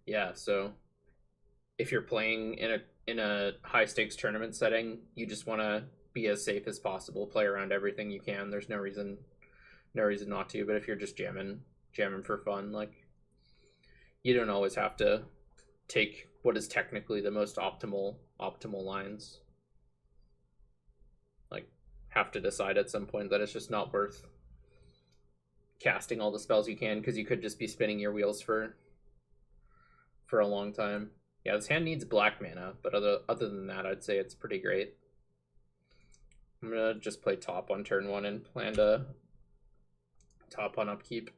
Yeah, so if you're playing in a high stakes tournament setting, you just want to be as safe as possible, play around everything you can. There's no reason not to. But if you're just jamming for fun, like you don't always have to take what is technically the most optimal lines. Like have to decide at some point that it's just not worth casting all the spells you can because you could just be spinning your wheels for a long time. Yeah, this hand needs black mana, but other than that, I'd say it's pretty great. I'm gonna just play top on turn one and plan to top on upkeep.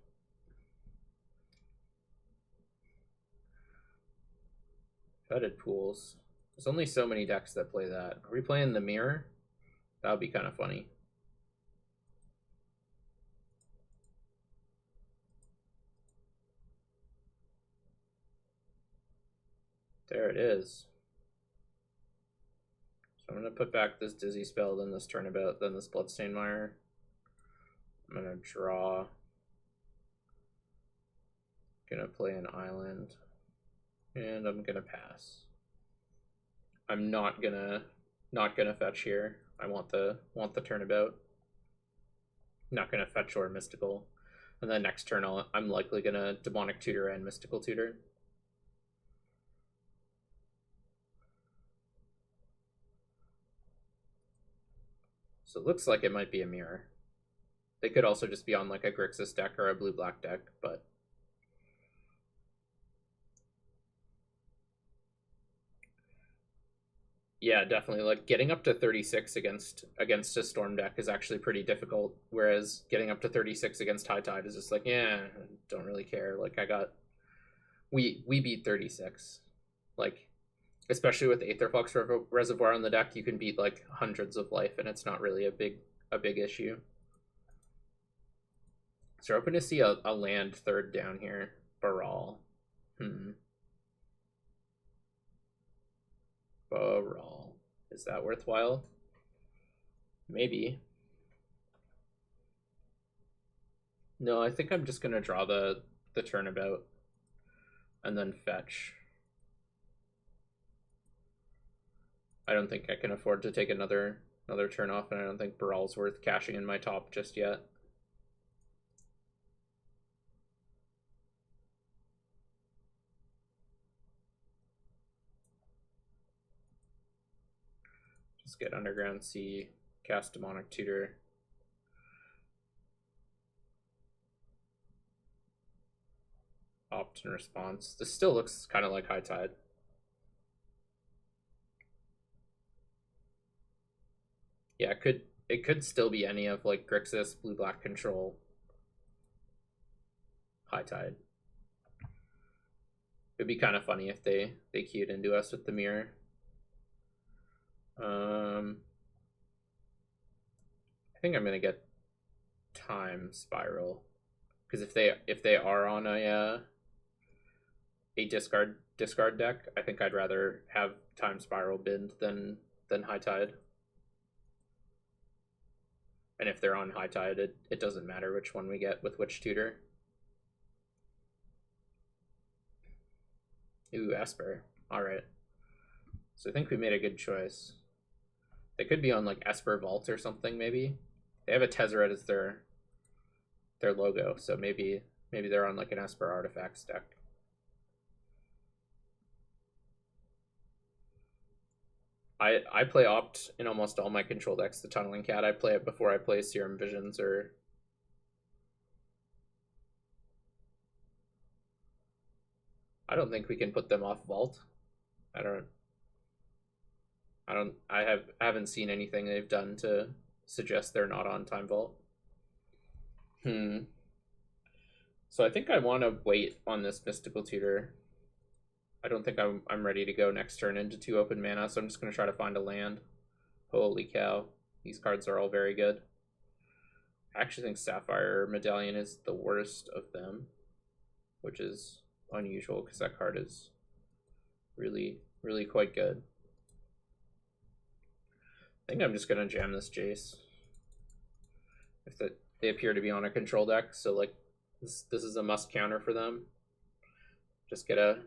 Fetid pools. There's only so many decks that play that. Are we playing the mirror? That would be kind of funny. There it is. So I'm going to put back this Dizzy Spell, then this Turnabout, then this Bloodstained Mire. I'm going to draw. Going to play an island. And I'm going to pass. I'm not gonna fetch here. I want the Turnabout. Not gonna fetch or Mystical. And then next turn I'm likely gonna Demonic Tutor and Mystical Tutor. So it looks like it might be a mirror. They could also just be on like a Grixis deck or a blue-black deck, but yeah, definitely. Like getting up to 36 against a Storm deck is actually pretty difficult, whereas getting up to 36 against High Tide is just like, yeah, don't really care. Like we beat 36. Like especially with Aetherflux Reservoir on the deck, you can beat like hundreds of life, and it's not really a big issue. So we're hoping to see a land third down here. Baral. Baral. Is that worthwhile? Maybe. No, I think I'm just gonna draw the Turnabout and then fetch. I don't think I can afford to take another turn off, and I don't think Baral's worth cashing in my top just yet. Just get Underground Sea, cast Demonic Tutor. Opt in response. This still looks kind of like High Tide. Yeah, it could still be any of like Grixis, Blue Black Control, High Tide. It'd be kind of funny if they queued into us with the mirror. I think I'm gonna get Time Spiral because if they are on a discard deck, I think I'd rather have Time Spiral bind than High Tide. And if they're on High Tide, it doesn't matter which one we get with which tutor. Ooh, Esper. Alright. So I think we made a good choice. They could be on like Esper Vault or something, maybe. They have a Tezzeret as their logo, so maybe they're on like an Esper Artifacts deck. I play Opt in almost all my control decks, the Tunneling Cat. I play it before I play Serum Visions or... I don't think we can put them off Vault. I haven't seen anything they've done to suggest they're not on Time Vault. So I think I want to wait on this Mystical Tutor. I don't think I'm ready to go next turn into 2 open mana, so I'm just going to try to find a land. Holy cow. These cards are all very good. I actually think Sapphire Medallion is the worst of them, which is unusual because that card is really, really quite good. I think I'm just going to jam this Jace. If they appear to be on a control deck, so like this is a must counter for them. Just get a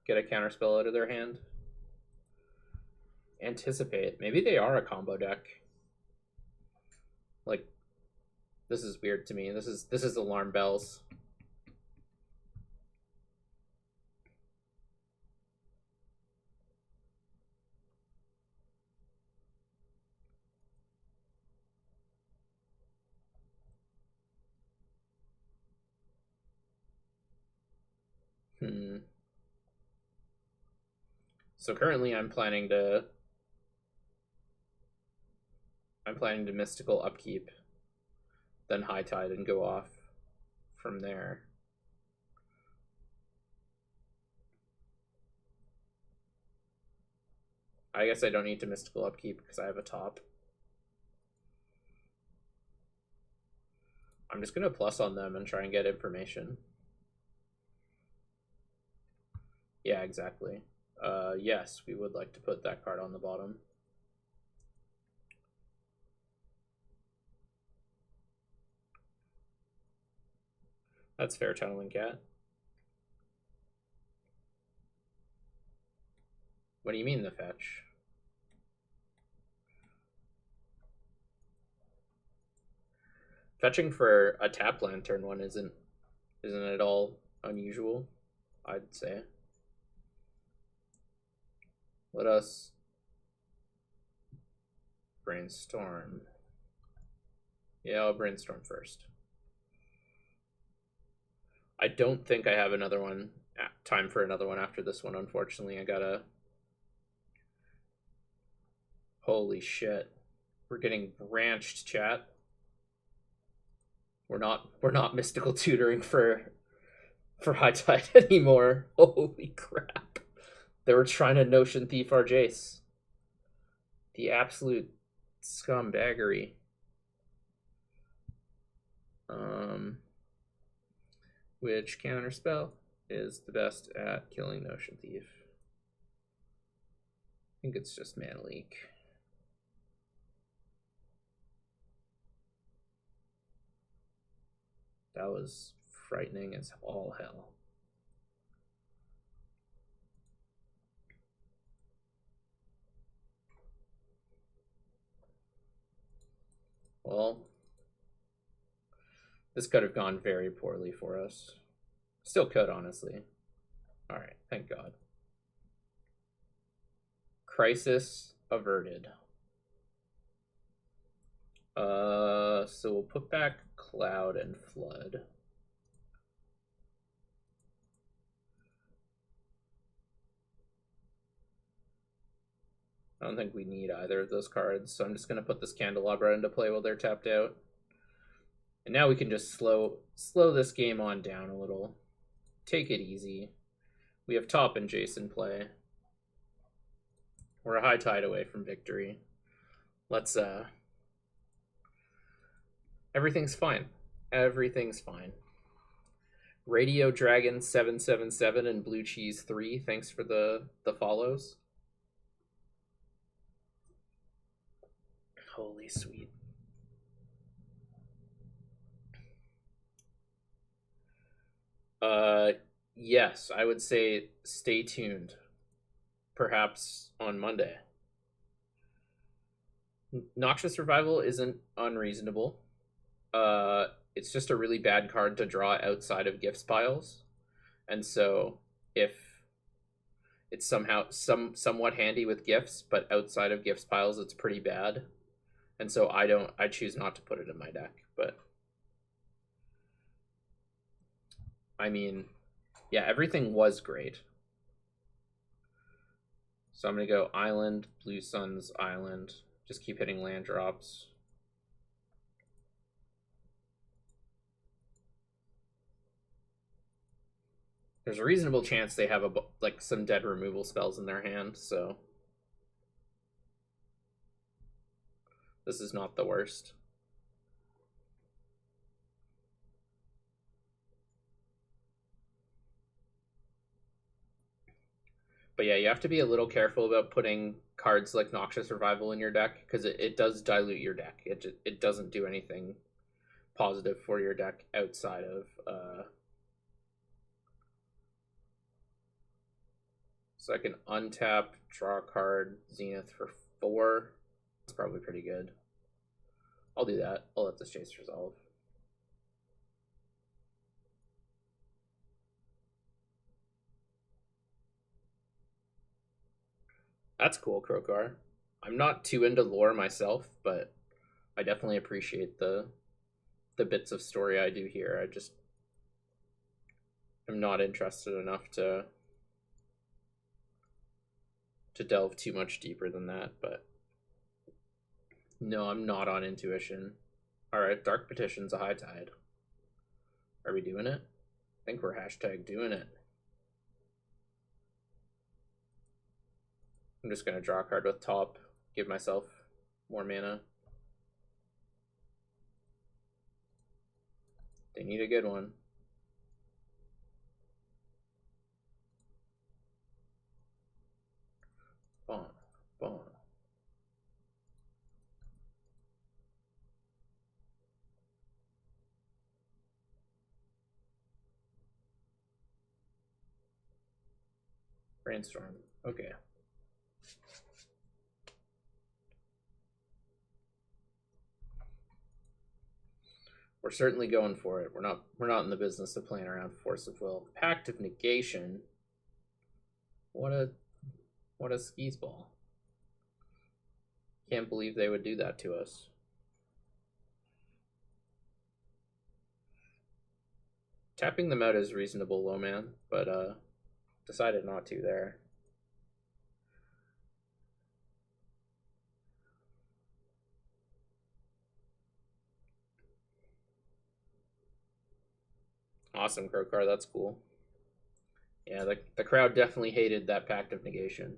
get a counterspell out of their hand. Anticipate. Maybe they are a combo deck. Like, this is weird to me. This is alarm bells. So currently I'm planning to mystical upkeep, then high tide and go off from there. I guess I don't need to mystical upkeep because I have a top. I'm just gonna plus on them and try and get information. Yeah, exactly. Yes, we would like to put that card on the bottom. That's fair, Tunneling Cat. What do you mean the fetch? Fetching for a tap land turn 1 isn't at all unusual, I'd say. Let us brainstorm. Yeah, I'll brainstorm first. I don't think I have another one. Time for another one after this one, unfortunately. I gotta... Holy shit. We're getting branched, chat. We're not mystical tutoring for high tide anymore. Holy crap. They were trying to notion thief our Jace. The absolute scumbaggery. Which counterspell is the best at killing Notion Thief? I think it's just Mana Leak. That was frightening as all hell. Well, this could have gone very poorly for us. Still could, honestly. Alright, thank God. Crisis averted. So we'll put back Cloud and Flood. I don't think we need either of those cards, so I'm just going to put this Candelabra into play while they're tapped out. And now we can just slow this game on down a little. Take it easy. We have top and Jace in play. We're a high tide away from victory. Let's everything's fine. Everything's fine. Radio Dragon 777 and Blue Cheese 3, thanks for the follows. Holy sweet. Yes, I would say stay tuned. Perhaps on Monday. Noxious Revival isn't unreasonable. It's just a really bad card to draw outside of gifts piles. And so if it's somehow somewhat handy with gifts, but outside of gifts piles it's pretty bad. And so I choose not to put it in my deck, but I mean, yeah, everything was great. So I'm going to go Island, Blue Suns, Island. Just keep hitting land drops. There's a reasonable chance they have like some dead removal spells in their hand, so this is not the worst. But yeah, you have to be a little careful about putting cards like Noxious Revival in your deck, because it does dilute your deck. It doesn't do anything positive for your deck outside of So I can untap, draw a card, Zenith for 4. That's probably pretty good. I'll do that. I'll let this chase resolve. That's cool, Krokar. I'm not too into lore myself, but I definitely appreciate the bits of story I do here. I just am not interested enough to delve too much deeper than that, but no, I'm not on intuition. Alright, Dark Petition's a high tide. Are we doing it? I think we're hashtag doing it. I'm just gonna draw a card with top, give myself more mana. They need a good one. Bon, bon. Brainstorm. Okay. We're certainly going for it. We're not in the business of playing around force of will. Pact of Negation. What a skis ball. Can't believe they would do that to us. Tapping them out is reasonable, low man, but decided not to there. Awesome, Krokar, that's cool. Yeah, the crowd definitely hated that Pact of Negation.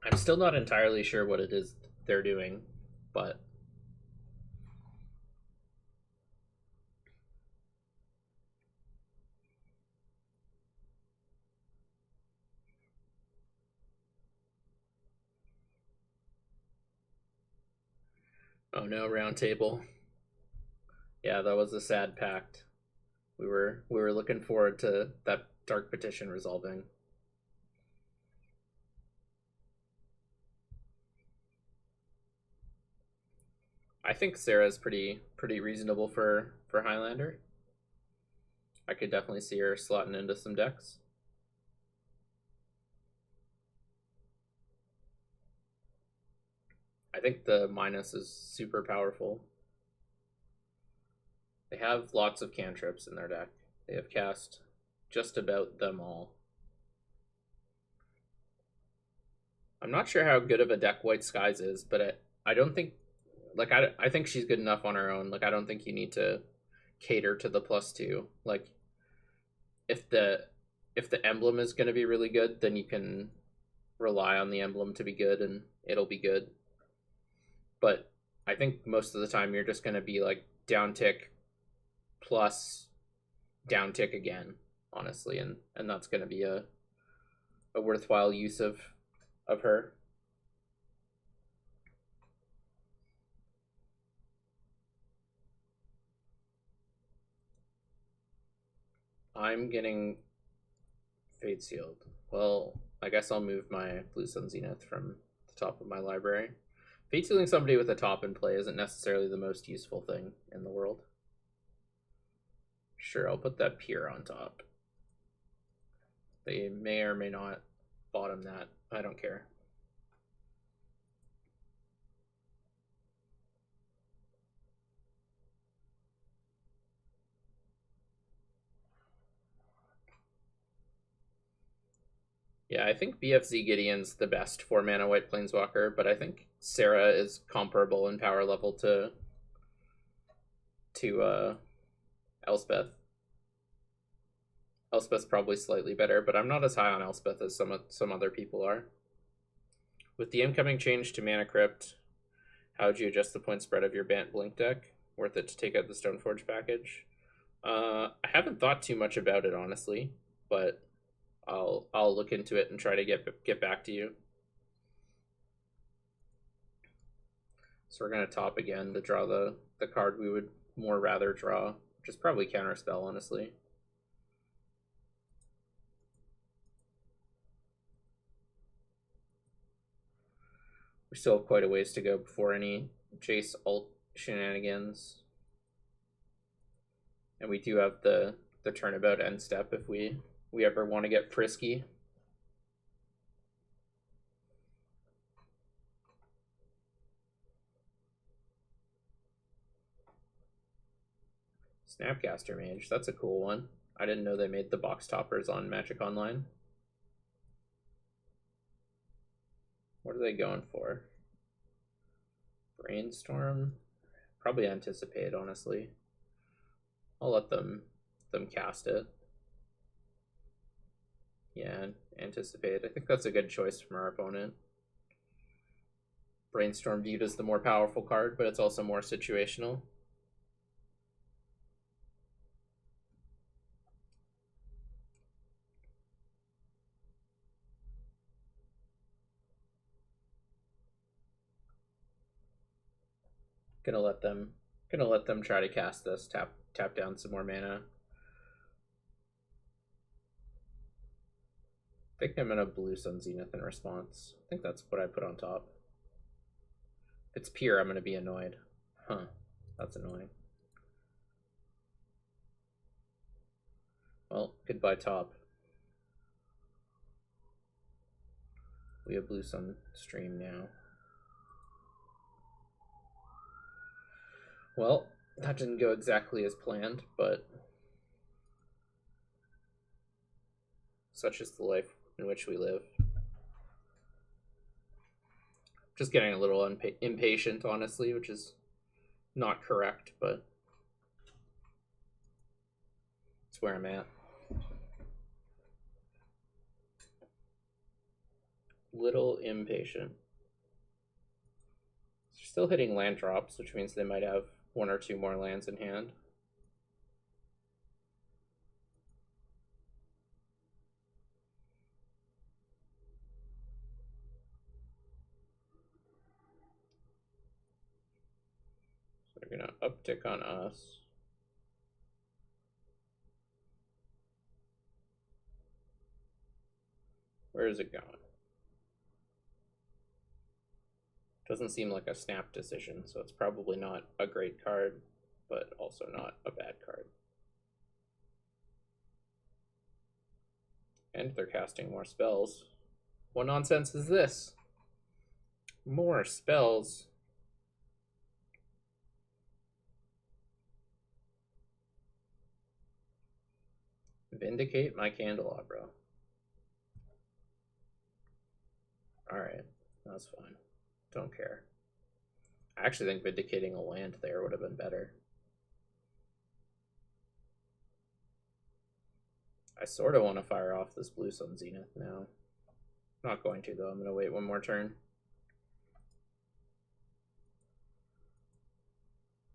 I'm still not entirely sure what it is they're doing, but oh no, round table. Yeah, that was a sad pact. We were looking forward to that Dark Petition resolving. I think Sarah's pretty reasonable for Highlander. I could definitely see her slotting into some decks. I think the minus is super powerful. They have lots of cantrips in their deck. They have cast just about them all. I'm not sure how good of a deck White Skies is, but I don't think, like, I think she's good enough on her own. Like, I don't think you need to cater to the +2. Like, if the emblem is going to be really good, then you can rely on the emblem to be good and it'll be good. But I think most of the time you're just going to be like down tick plus down tick again, honestly, and that's going to be a worthwhile use of her. I'm getting Fate Sealed. Well, I guess I'll move my Blue Sun Zenith from the top of my library. Fate Sealing somebody with a top in play isn't necessarily the most useful thing in the world. Sure, I'll put that pier on top. They may or may not bottom that. I don't care. Yeah, I think BFZ Gideon's the best 4-mana white planeswalker, but I think Sarah is comparable in power level to Elspeth. Elspeth's probably slightly better, but I'm not as high on Elspeth as some other people are. With the incoming change to Mana Crypt, how would you adjust the point spread of your Bant Blink deck? Worth it to take out the Stoneforge package? I haven't thought too much about it, honestly, but I'll look into it and try to get back to you. So we're gonna top again to draw the card we would more rather draw, which is probably Counterspell, honestly. We still have quite a ways to go before any Jace ult shenanigans. And we do have the turnabout end step if we ever want to get frisky. Snapcaster Mage, that's a cool one. I didn't know they made the box toppers on Magic Online. What are they going for? Brainstorm? Probably Anticipate, honestly. I'll let them cast it. Yeah, Anticipate. I think that's a good choice from our opponent. Brainstorm viewed as the more powerful card, but it's also more situational. Gonna let them try to cast this, tap down some more mana. I think I'm gonna Blue Sun Zenith in response. I think that's what I put on top. If it's pure, I'm gonna be annoyed. Huh. That's annoying. Well, goodbye top. We have Blue Sun stream now. Well, that didn't go exactly as planned, but such is the life in which we live. Just getting a little impatient, honestly, which is not correct, but it's where I'm at. Little impatient. They're still hitting land drops, which means they might have one or two more lands in hand. So they're gonna uptick on us. Where is it going? Doesn't seem like a snap decision, so it's probably not a great card, but also not a bad card. And they're casting more spells. What nonsense is this? More spells. Vindicate my candelabra. Alright, that's fine. Don't care. I actually think vindicating a land there would have been better. I sort of want to fire off this Blue Sun Zenith now. Not going to, though. I'm going to wait one more turn.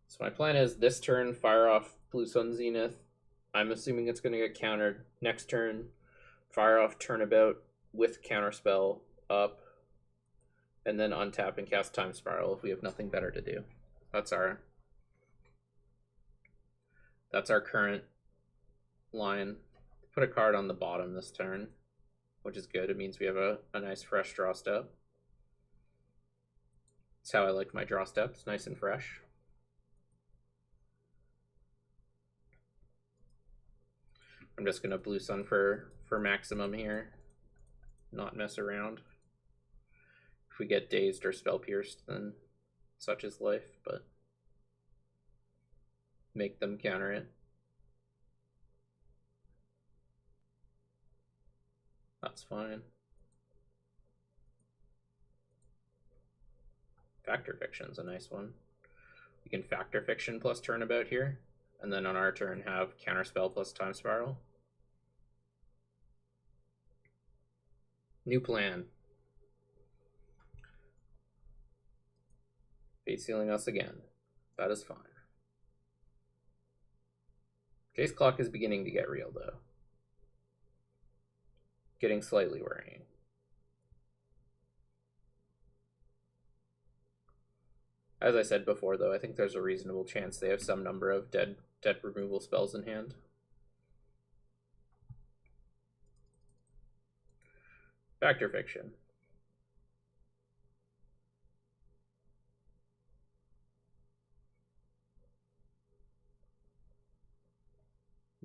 So my plan is this turn, fire off Blue Sun Zenith. I'm assuming it's going to get countered. Next turn, fire off Turnabout with Counterspell up. And then untap and cast Time Spiral if we have nothing better to do. That's our current line. Put a card on the bottom this turn, which is good. It means we have a nice fresh draw step. That's how I like my draw steps, nice and fresh. I'm just gonna Blue Sun for maximum here, not mess around. If we get dazed or spell pierced, then such is life, but make them counter it. That's fine. Factor Fiction's a nice one. We can Factor Fiction plus Turnabout here, and then on our turn have Counterspell plus Time Spiral. New plan. Fate Sealing us again. That is fine. Jace Clock is beginning to get real, though. Getting slightly worrying. As I said before, though, I think there's a reasonable chance they have some number of dead removal spells in hand. Factor Fiction.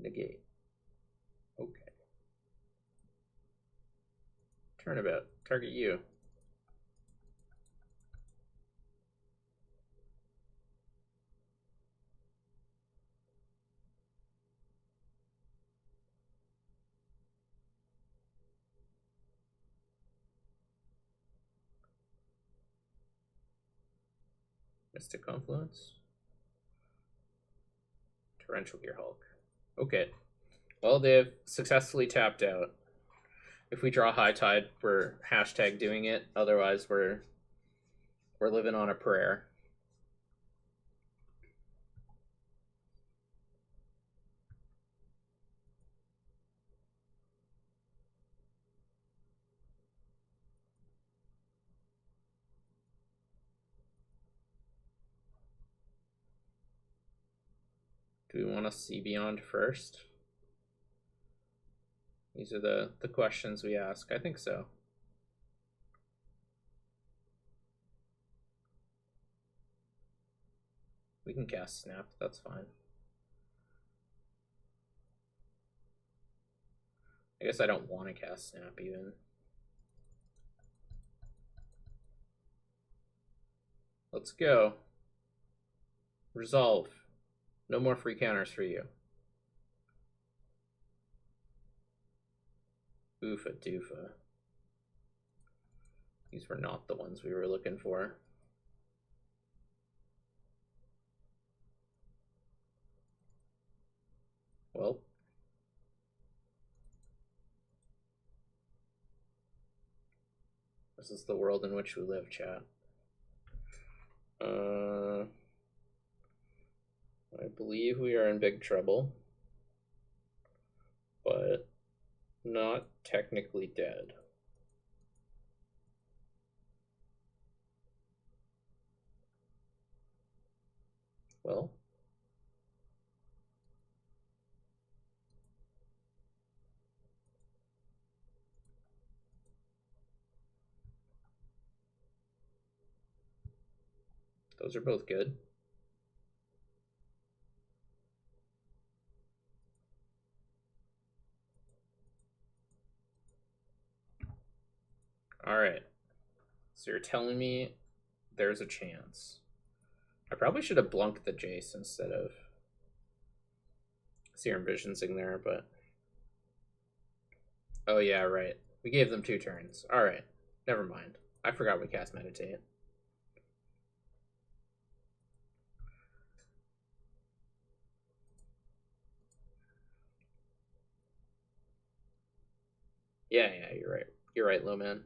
Negate. Okay. Turnabout. Target you. Mystic Confluence. Torrential Gear Hulk. Okay. Well, they've successfully tapped out. If we draw High Tide, we're hashtag doing it. Otherwise, we're living on a prayer. Do we want to see Beyond first? These are the questions we ask. I think so. We can cast Snap. That's fine. I guess I don't want to cast Snap even. Let's go. Resolve. No more free counters for you. Oofa doofa. These were not the ones we were looking for. Well. This is the world in which we live, chat. I believe we are in big trouble, but not technically dead. Well, those are both good. All right. So you're telling me there's a chance. I probably should have blunked the Jace instead of Serum Visionsing there, but... Oh yeah, right. We gave them 2 turns. All right. Never mind. I forgot we cast Meditate. Yeah, you're right. You're right, low man.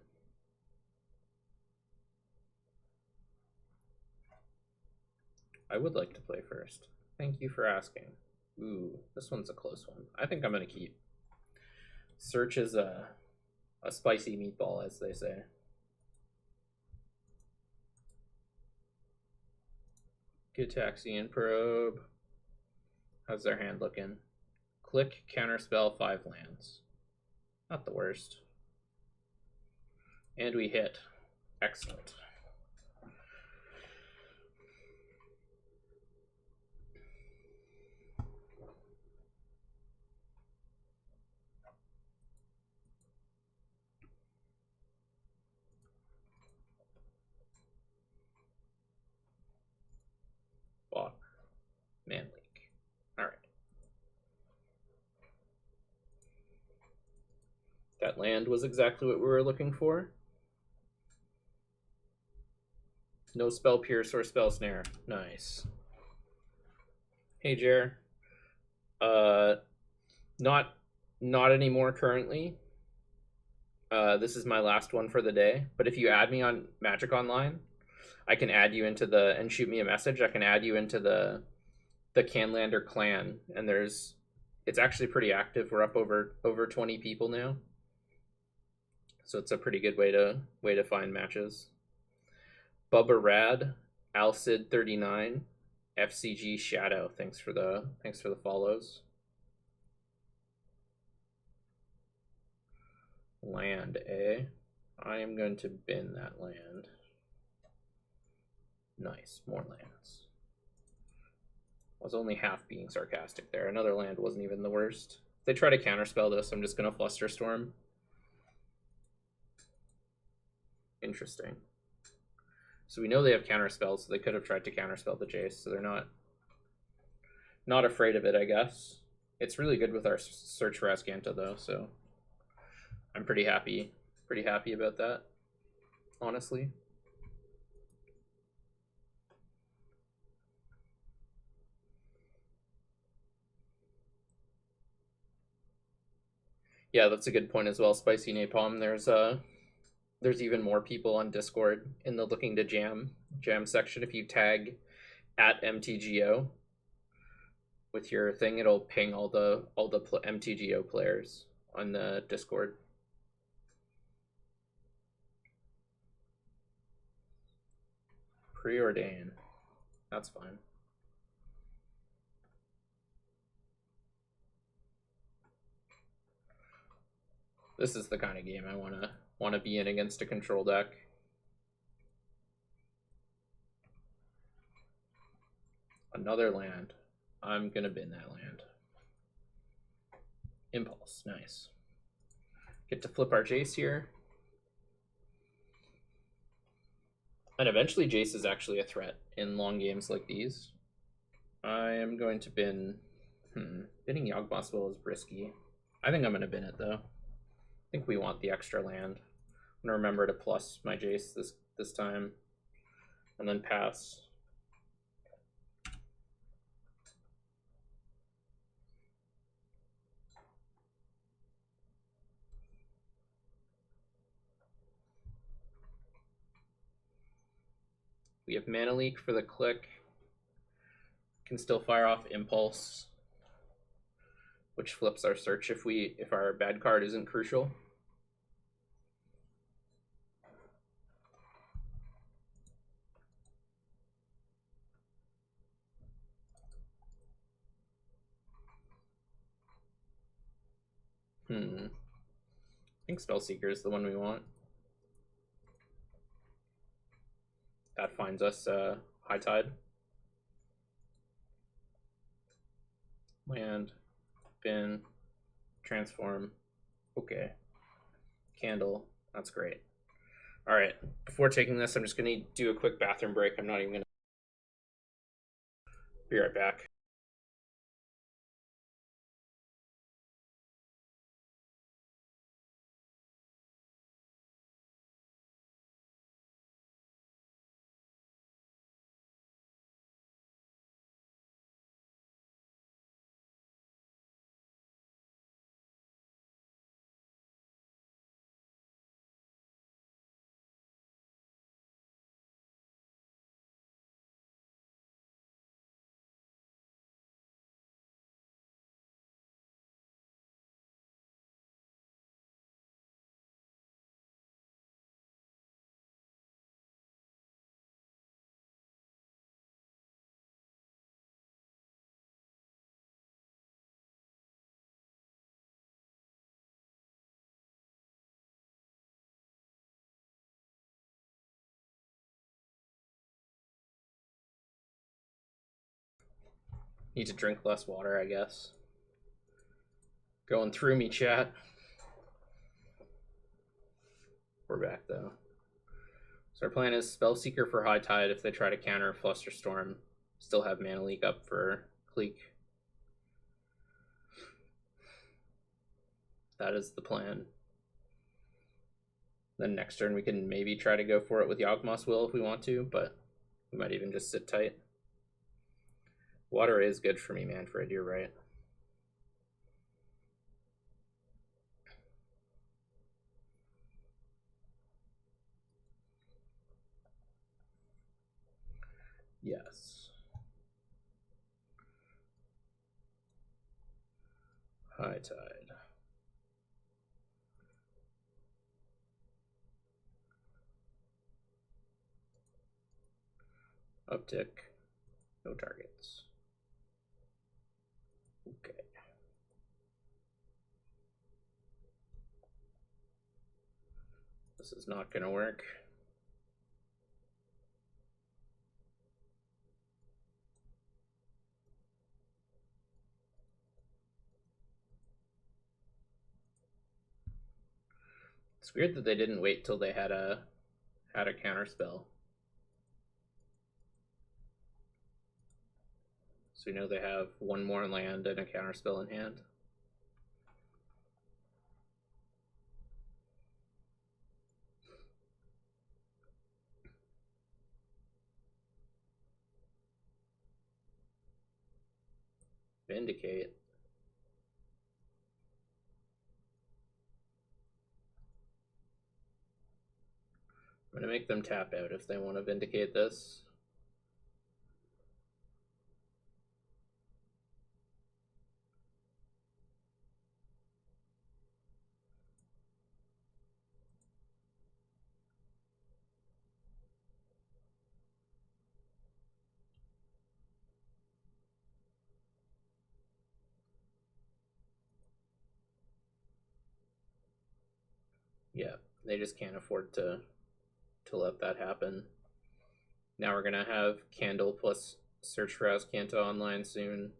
I would like to play first. Thank you for asking. Ooh, this one's a close one. I think I'm going to keep. Search is a spicy meatball, as they say. Gitaxian Probe. How's their hand looking? Click, counterspell, 5 lands. Not the worst. And we hit. Excellent. Walk. Man Leak. Alright. That land was exactly what we were looking for. No Spell Pierce or Spell Snare. Nice. Hey, Jer. Not anymore currently. This is my last one for the day. But if you add me on Magic Online, I can add you into the and shoot me a message. I can add you into the Canlander clan, and it's actually pretty active. We're up over 20 people now, so it's a pretty good way to find matches. Bubba Rad, Alcid 39, FCG Shadow. Thanks for the follows. Land, eh? I am going to bin that land. Nice, more lands. was only half being sarcastic there. Another land wasn't even the worst. If they try to counterspell this, I'm just going to Flusterstorm. Interesting. So we know they have counterspells, so they could have tried to counterspell the Jace, so they're not afraid of it, I guess. It's really good with our search for Ascanta, though, so I'm pretty happy about that, honestly. Yeah, that's a good point as well, Spicy Napalm. There's even more people on Discord in the looking to jam section. If you tag at MTGO with your thing, it'll ping all the MTGO players on the Discord. Preordain. That's fine. This is the kind of game I wanna be in against a control deck. Another land. I'm gonna bin that land. Impulse, nice. Get to flip our Jace here. And eventually Jace is actually a threat in long games like these. I am going to bin... Binning Yawgmoth's Will is risky. I think I'm going to bin it, though. I think we want the extra land. I'm going to remember to plus my Jace this time. And then pass. We have Mana Leak for the click. Can still fire off Impulse, which flips our search if our bad card isn't crucial. I think Spellseeker is the one we want. That finds us High Tide. Land, bin, transform. Okay. Candle. That's great. All right. Before taking this, I'm just going to do a quick bathroom break. I'm not even going to be right back. Need to drink less water, I guess. Going through me, chat. We're back, though. So our plan is Spellseeker for High Tide if they try to counter Flusterstorm. Still have Mana Leak up for Cleek. That is the plan. Then next turn we can maybe try to go for it with Yawgmoth's Will if we want to, but we might even just sit tight. Water is good for me, Manfred, you're right. Yes. High Tide. Uptick. No targets. Okay. This is not going to work. It's weird that they didn't wait till they had a counter spell. So we know they have one more land and a counter spell in hand. Vindicate. I'm gonna make them tap out if they want to vindicate this. Yeah, they just can't afford to let that happen. Now we're gonna have Candle plus Search for Azcanta online soon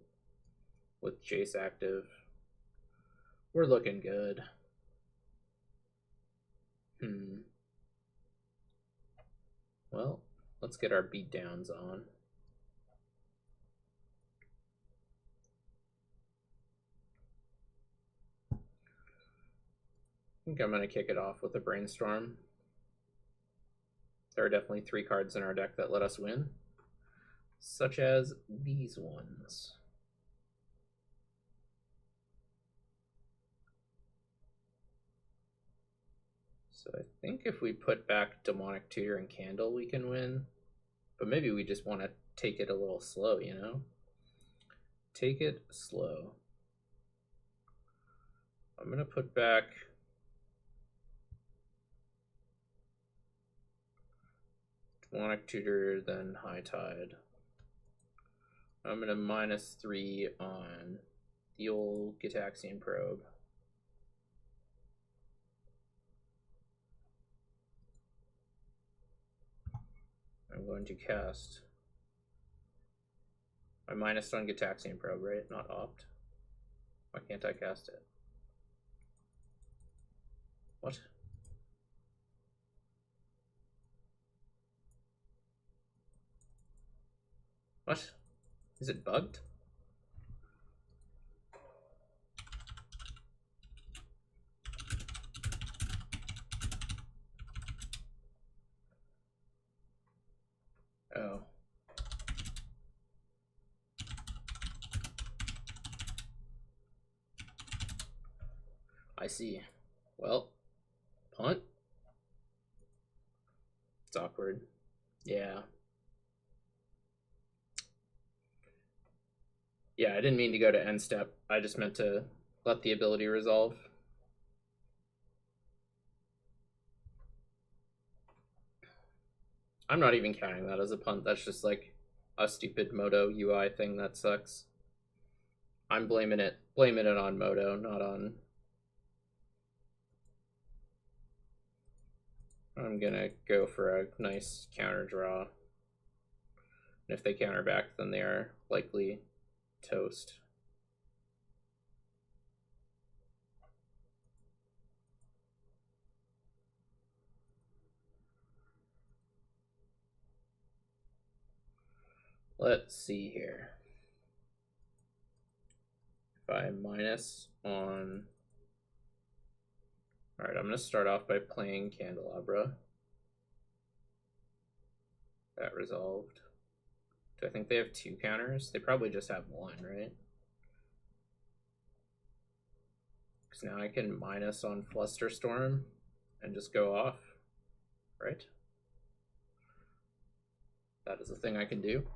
with Jace active. We're looking good. Well, let's get our beatdowns on. I think I'm gonna kick it off with a Brainstorm. There are definitely 3 cards in our deck that let us win, such as these ones. So I think if we put back Demonic Tutor and Candle, we can win. But maybe we just want to take it a little slow, you know? Take it slow. I'm going to put back Demonic Tutor, then High Tide. I'm going to -3 on the old Gitaxian Probe. I'm going to cast my minus on Gitaxian Probe, right? Not Opt. Why can't I cast it? What? What? Is it bugged? Oh. I see. Well, punt? It's awkward. Yeah. Yeah, I didn't mean to go to end step. I just meant to let the ability resolve. I'm not even counting that as a punt. That's just like a stupid Moto UI thing that sucks. I'm blaming it on Moto, not on... I'm gonna go for a nice counter draw. And if they counter back, then they are likely toast. Let's see here. If I minus on... Alright, I'm going to start off by playing Candelabra. That resolved. Do I think they have 2 counters? They probably just have 1, right? Because now I can minus on Flusterstorm and just go off, right? That is a thing I can do.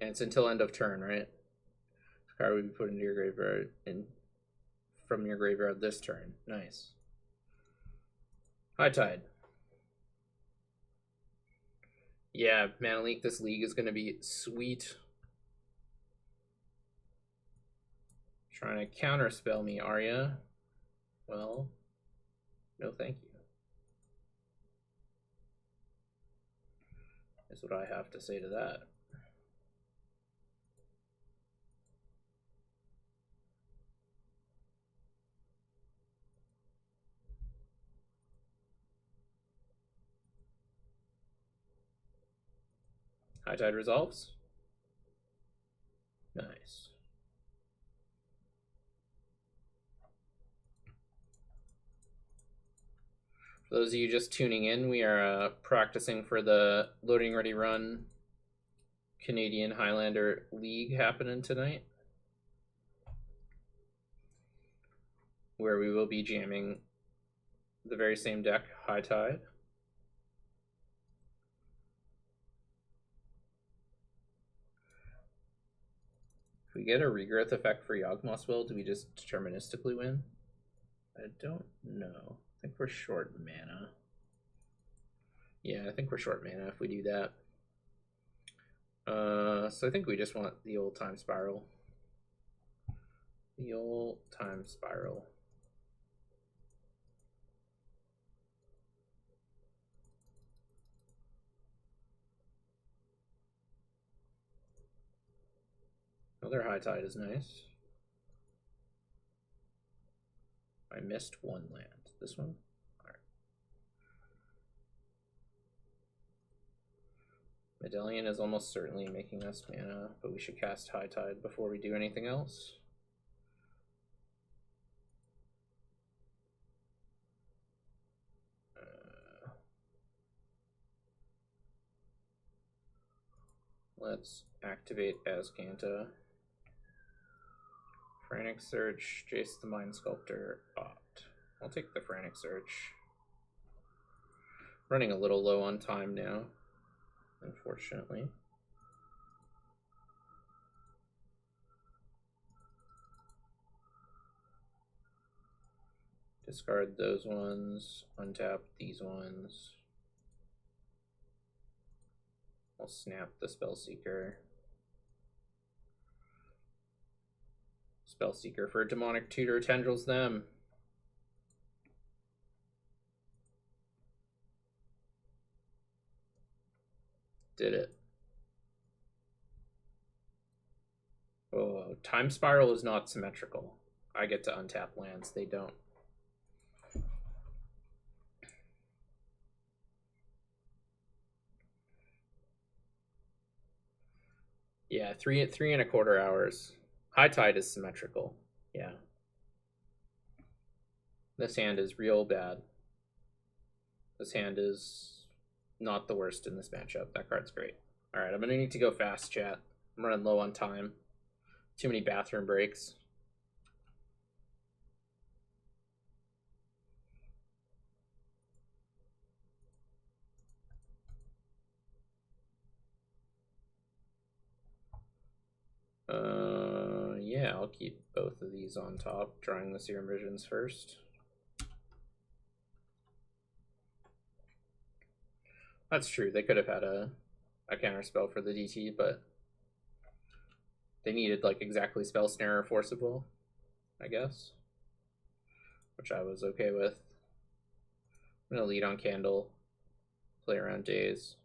And it's until end of turn, right? This card would be put into your graveyard from your graveyard this turn. Nice. High Tide. Yeah, Mana Leak, this league is going to be sweet. Trying to counterspell me, are ya? Well, no thank you. Is what I have to say to that. High Tide resolves. Nice. For those of you just tuning in, we are practicing for the Loading Ready Run Canadian Highlander League happening tonight, where we will be jamming the very same deck, High Tide. If we get a regrowth effect for Yawgmoth's Will, do we just deterministically win? I don't know. I think we're short mana. Yeah, I think we're short mana if we do that. So I think we just want the old Time Spiral. The old Time Spiral. Another High Tide is nice. I missed one land. This one? Alright. Medallion is almost certainly making us mana, but we should cast High Tide before we do anything else. Let's activate Azcanta. Frantic Search, Jace the Mind Sculptor, opt. I'll take the Frantic Search. Running a little low on time now, unfortunately. Discard those ones, untap these ones. I'll snap the Spellseeker. Spellseeker for Demonic Tutor Tendrils them. Did it. Oh, Time Spiral is not symmetrical. I get to untap lands, they don't. Yeah, three and a quarter hours. High Tide is symmetrical. Yeah. This hand is real bad. This hand is not the worst in this matchup. That card's great. Alright, I'm gonna need to go fast, chat. I'm running low on time. Too many bathroom breaks. Yeah, I'll keep both of these on top, drawing the Serum Visions first. That's true, they could have had a counter spell for the DT, but they needed like exactly Spell Snare or Force of Will, I guess, which I was okay with. I'm gonna lead on Candle, play around Daze.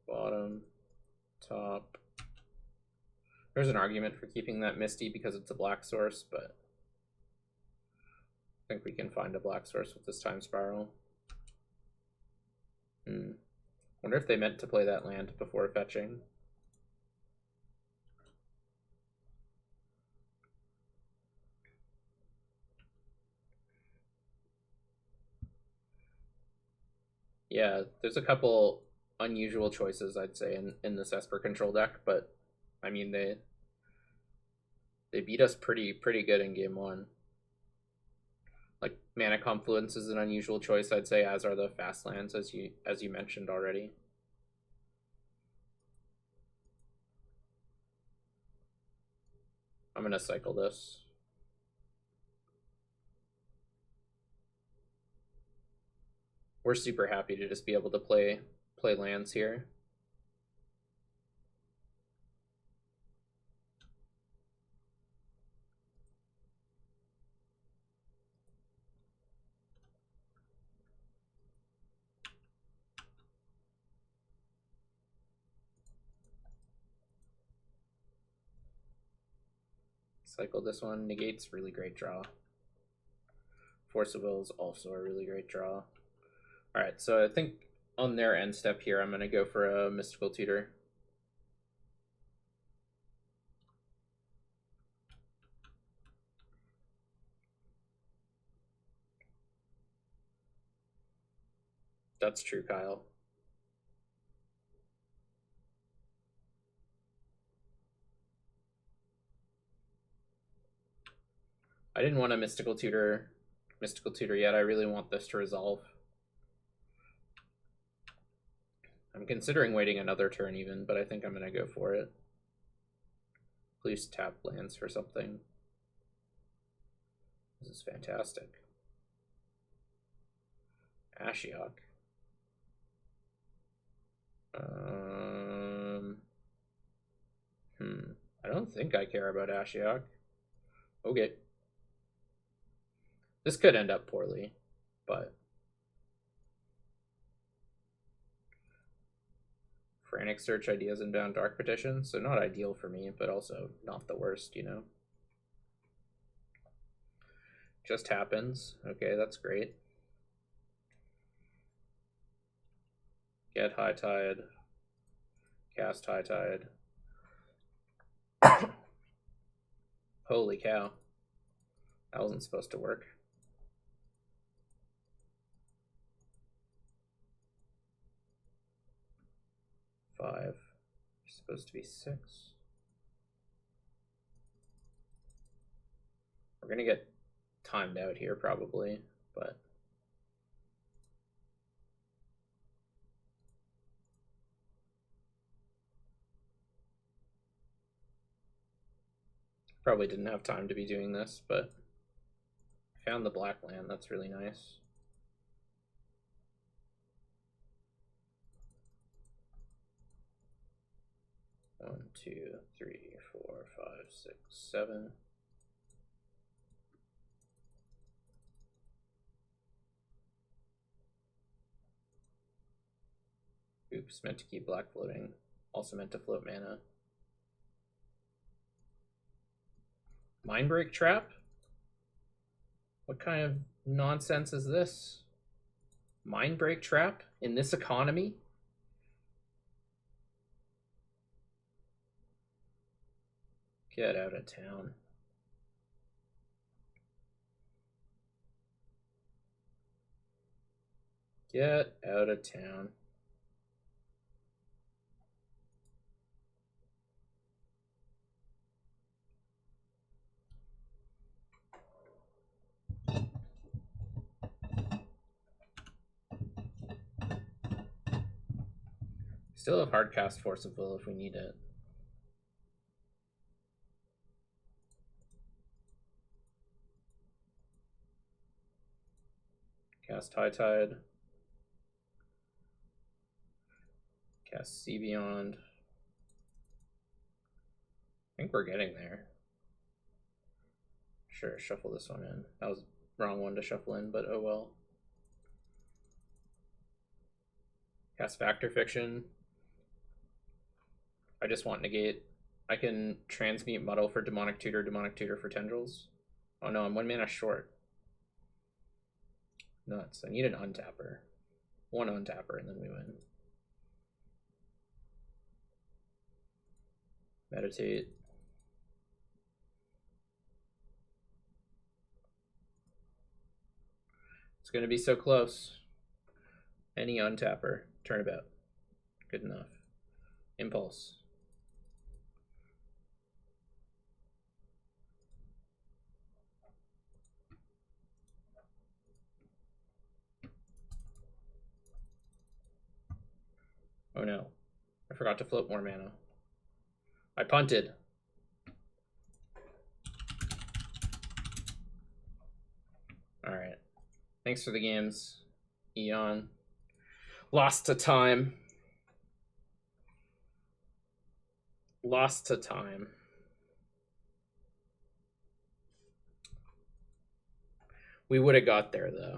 Bottom, top. There's an argument for keeping that Misty because it's a black source, but I think we can find a black source with this Time Spiral. Wonder if they meant to play that land before fetching. Yeah, there's a couple unusual choices, I'd say, in this Esper control deck, but I mean they beat us pretty good in game one. Like Mana Confluence is an unusual choice, I'd say, as are the fast lands, as you mentioned already. I'm gonna cycle this. We're super happy to just be able to play lands here. Cycle this one, negates, really great draw. Force of Will is also a really great draw. Alright, so I think on their end step here, I'm going to go for a Mystical Tutor. That's true, Kyle. I didn't want a Mystical Tutor yet. I really want this to resolve. I'm considering waiting another turn even, but I think I'm going to go for it. Please tap lands for something. This is fantastic. Ashiok. I don't think I care about Ashiok. Okay. This could end up poorly, but Frantic Search, Ideas Inbound, Dark Petition, so not ideal for me, but also not the worst, you know. Just happens. Okay, that's great. Get High Tide. Cast High Tide. Holy cow. That wasn't supposed to work. Five. You're supposed to be 6. We're gonna get timed out here probably, but probably didn't have time to be doing this, but I found the black land. That's really nice. One, 2, 3, 4, 5, 6, 7. Oops, meant to keep black floating. Also meant to float mana. Mindbreak Trap? What kind of nonsense is this? Mindbreak Trap in this economy? Get out of town. Get out of town. Still have Hardcast Force of Will if we need it. Cast High Tide. Cast Sea Beyond. I think we're getting there. Sure, shuffle this one in. That was the wrong one to shuffle in, but oh well. Cast Factor Fiction. I just want negate. I can transmute Muddle for Demonic Tutor for Tendrils. Oh no, I'm 1 mana short. Nuts. I need an untapper. 1 untapper and then we win. Meditate. It's going to be so close. Any untapper. Turnabout. Good enough. Impulse. Oh no. I forgot to float more mana. I punted. Alright. Thanks for the games, Eon. Lost to time. Lost to time. We would have got there, though.